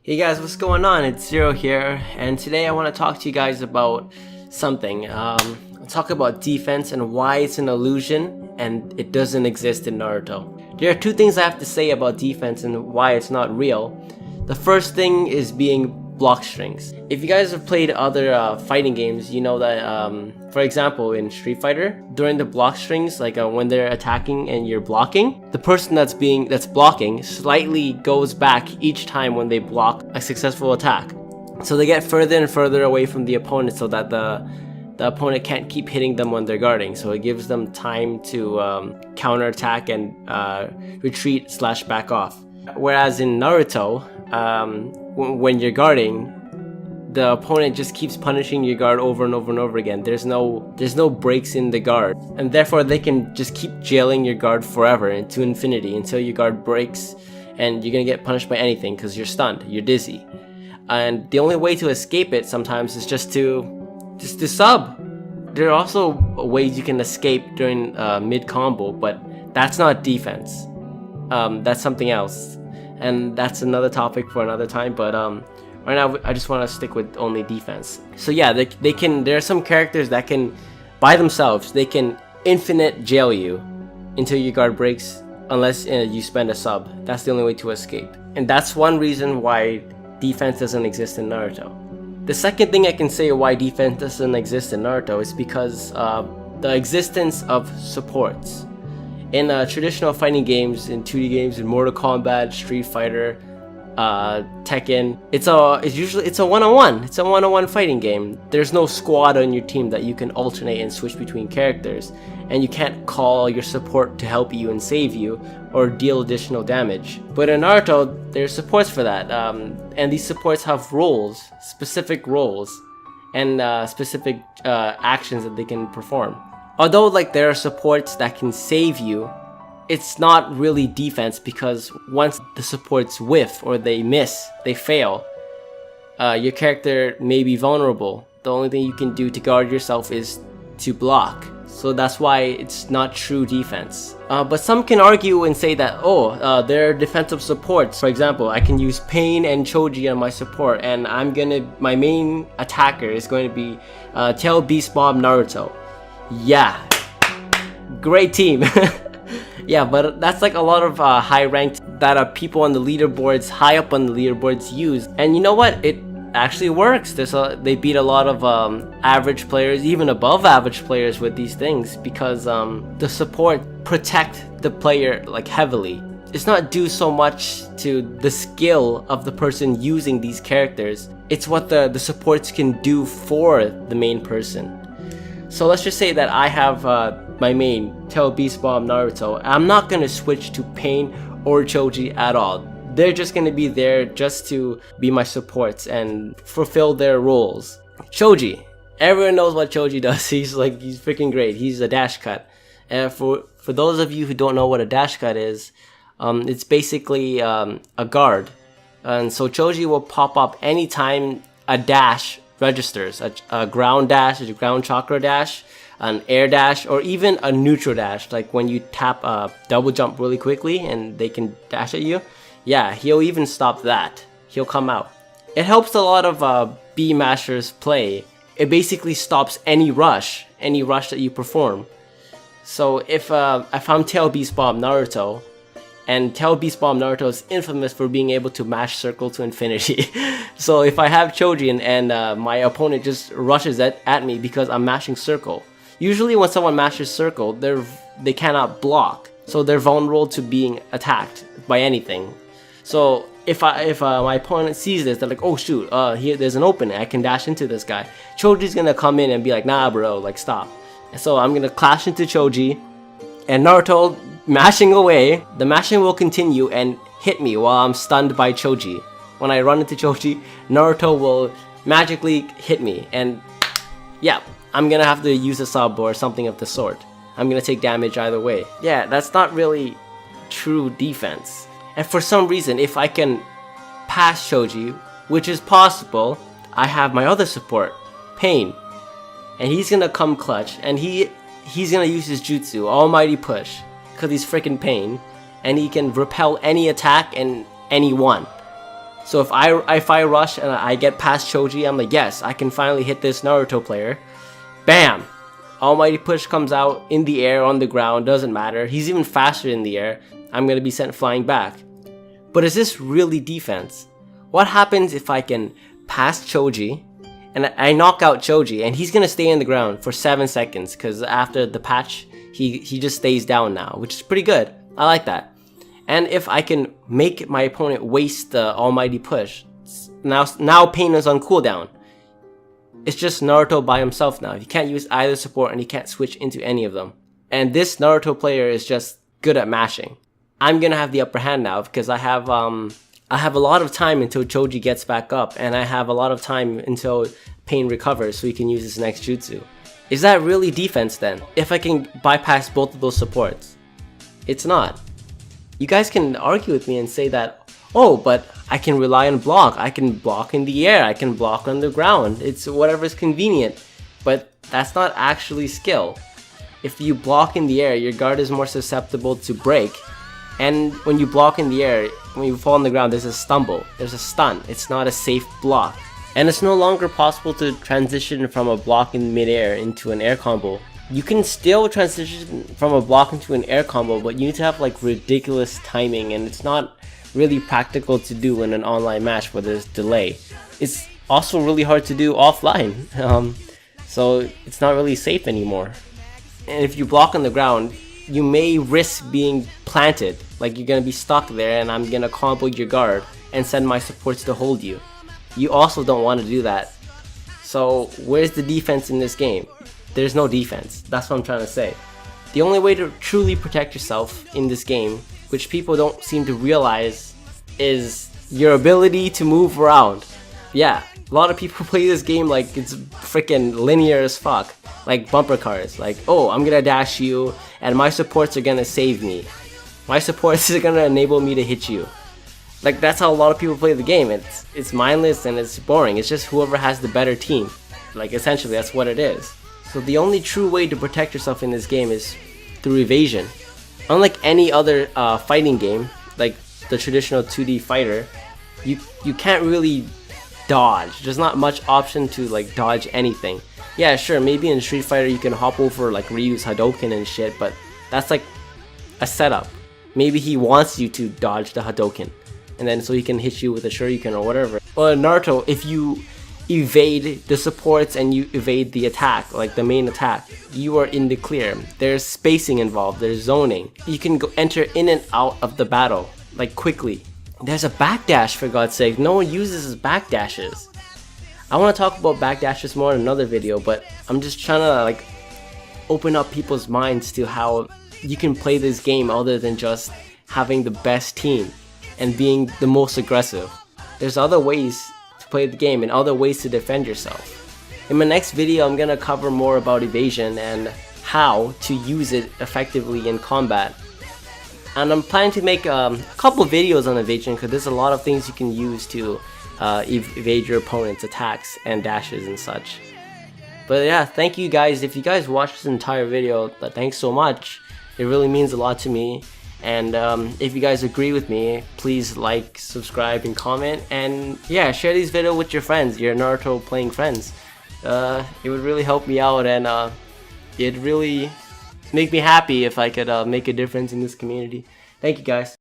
Hey guys, what's going on? It's Zero here, and today I want to talk to you guys about something. I'll talk about defense and why it's an illusion and it doesn't exist in Naruto. There are two things I have to say about defense and why it's not real. The first thing is being block strings. If you guys have played other fighting games, you know that, for example, in Street Fighter, during the block strings, like when they're attacking and you're blocking, the person that's blocking slightly goes back each time when they block a successful attack. So they get further and further away from the opponent so that the opponent can't keep hitting them when they're guarding. So it gives them time to counterattack and retreat/back off. Whereas in Naruto, when you're guarding, the opponent just keeps punishing your guard over and over and over again. There's no breaks in the guard, and therefore they can just keep jailing your guard forever into infinity until your guard breaks, and you're gonna get punished by anything because you're stunned, you're dizzy, and the only way to escape it sometimes is just to sub. There are also ways you can escape during mid combo, but that's not defense. That's something else. And that's another topic for another time, but right now I just want to stick with only defense. So yeah, they can. There are some characters that can, by themselves, they can infinite jail you until your guard breaks, unless you spend a sub. That's the only way to escape, and that's one reason why defense doesn't exist in Naruto. The second thing I can say why defense doesn't exist in Naruto is because the existence of supports. In traditional fighting games, in 2D games, in Mortal Kombat, Street Fighter, Tekken, it's a one-on-one. It's a one-on-one fighting game. There's no squad on your team that you can alternate and switch between characters, and you can't call your support to help you and save you or deal additional damage. But in Naruto, there's supports for that, and these supports have roles, specific roles, and specific actions that they can perform. Although there are supports that can save you, it's not really defense, because once the supports whiff or they miss, they fail, your character may be vulnerable. The only thing you can do to guard yourself is to block. So that's why it's not true defense. But some can argue and say that, there are defensive supports. For example, I can use Pain and Choji on my support, and my main attacker is going to be Tail Beast Bomb Naruto. Yeah, great team. Yeah, but that's a lot of high ranked that people on the leaderboards, high up on the leaderboards, use. And you know what? It actually works. They beat a lot of average players, even above average players, with these things, because the support protect the player heavily. It's not due so much to the skill of the person using these characters. It's what the supports can do for the main person. So let's just say that I have my main, Tail Beast Bomb Naruto. I'm not going to switch to Pain or Choji at all. They're just going to be there just to be my supports and fulfill their roles. Choji. Everyone knows what Choji does. He's freaking great. He's a dash cut. And for those of you who don't know what a dash cut is, it's basically a guard. And so Choji will pop up anytime a dash registers, a ground dash, a ground chakra dash, an air dash, or even a neutral dash, like when you tap a double jump really quickly and they can dash at you. Yeah, he'll even stop that. He'll come out. It helps a lot of B Masters play. It basically stops any rush that you perform. So if I'm Tail Beast Bomb Naruto, and Tail Beast Bomb Naruto is infamous for being able to mash circle to infinity. So if I have Choji and my opponent just rushes at me because I'm mashing circle. Usually when someone mashes circle, they cannot block. So they're vulnerable to being attacked by anything. So if my opponent sees this, they're like, oh shoot, here there's an opening, I can dash into this guy. Choji's gonna come in and be like, nah bro, stop. And so I'm gonna clash into Choji, and Naruto mashing away, the mashing will continue and hit me while I'm stunned by Choji. When I run into Choji, Naruto will magically hit me, and yeah, I'm gonna have to use a sub or something of the sort. I'm gonna take damage either way. Yeah, that's not really true defense. And for some reason, if I can pass Choji, which is possible, I have my other support, Pain. And he's gonna come clutch, and he's gonna use his jutsu, Almighty Push, because he's freaking Pain, and he can repel any attack and anyone. So if I rush and I get past Choji, I'm like, yes, I can finally hit this Naruto player. Bam! Almighty Push comes out in the air, on the ground, doesn't matter. He's even faster in the air. I'm gonna be sent flying back. But is this really defense? What happens if I can pass Choji and I knock out Choji and he's gonna stay in the ground for 7 seconds because after the patch he just stays down now, which is pretty good. I like that. And if I can make my opponent waste the Almighty Push, now Pain is on cooldown. It's just Naruto by himself now. He can't use either support and he can't switch into any of them. And this Naruto player is just good at mashing. I'm gonna have the upper hand now because I have a lot of time until Choji gets back up, and I have a lot of time until Pain recovers so he can use his next jutsu. Is that really defense then? If I can bypass both of those supports? It's not. You guys can argue with me and say that, oh, but I can rely on block. I can block in the air. I can block on the ground. It's whatever's convenient. But that's not actually skill. If you block in the air, your guard is more susceptible to break. And when you block in the air, when you fall on the ground, there's a stumble. There's a stun. It's not a safe block. And it's no longer possible to transition from a block in midair into an air combo. You can still transition from a block into an air combo, but you need to have like ridiculous timing, and it's not really practical to do in an online match where there's delay. It's also really hard to do offline, so it's not really safe anymore. And if you block on the ground, you may risk being planted, like you're gonna be stuck there and I'm gonna combo your guard and send my supports to hold you. You also don't want to do that. So where's the defense in this game? There's no defense. That's what I'm trying to say. The only way to truly protect yourself in this game, which people don't seem to realize, is your ability to move around. Yeah, a lot of people play this game like it's freaking linear as fuck. Like bumper cars, like, oh, I'm gonna dash you and my supports are gonna save me. My supports are gonna enable me to hit you. Like, that's how a lot of people play the game. It's mindless and it's boring. It's just whoever has the better team. Like, essentially, that's what it is. So the only true way to protect yourself in this game is through evasion. Unlike any other fighting game, like the traditional 2D fighter, you can't really dodge. There's not much option to like dodge anything. Yeah, sure, maybe in Street Fighter you can hop over like Ryu's Hadouken and shit, but that's like a setup. Maybe he wants you to dodge the Hadouken, and then so he can hit you with a Shuriken or whatever. Or Naruto, if you evade the supports and you evade the attack, like the main attack, you are in the clear. There's spacing involved, there's zoning. You can go enter in and out of the battle, like quickly. There's a backdash, for God's sake. No one uses his backdashes. I want to talk about backdashes more in another video, but I'm just trying to like open up people's minds to how you can play this game other than just having the best team and being the most aggressive. There's other ways to play the game and other ways to defend yourself. In my next video, I'm gonna cover more about evasion and how to use it effectively in combat. And I'm planning to make a couple videos on evasion because there's a lot of things you can use to evade your opponent's attacks and dashes and such. But yeah, thank you guys. If you guys watched this entire video, thanks so much. It really means a lot to me. And if you guys agree with me, please like, subscribe, and comment. And yeah, share these videos with your friends, your Naruto playing friends. It would really help me out, and it'd really make me happy if I could make a difference in this community. Thank you guys.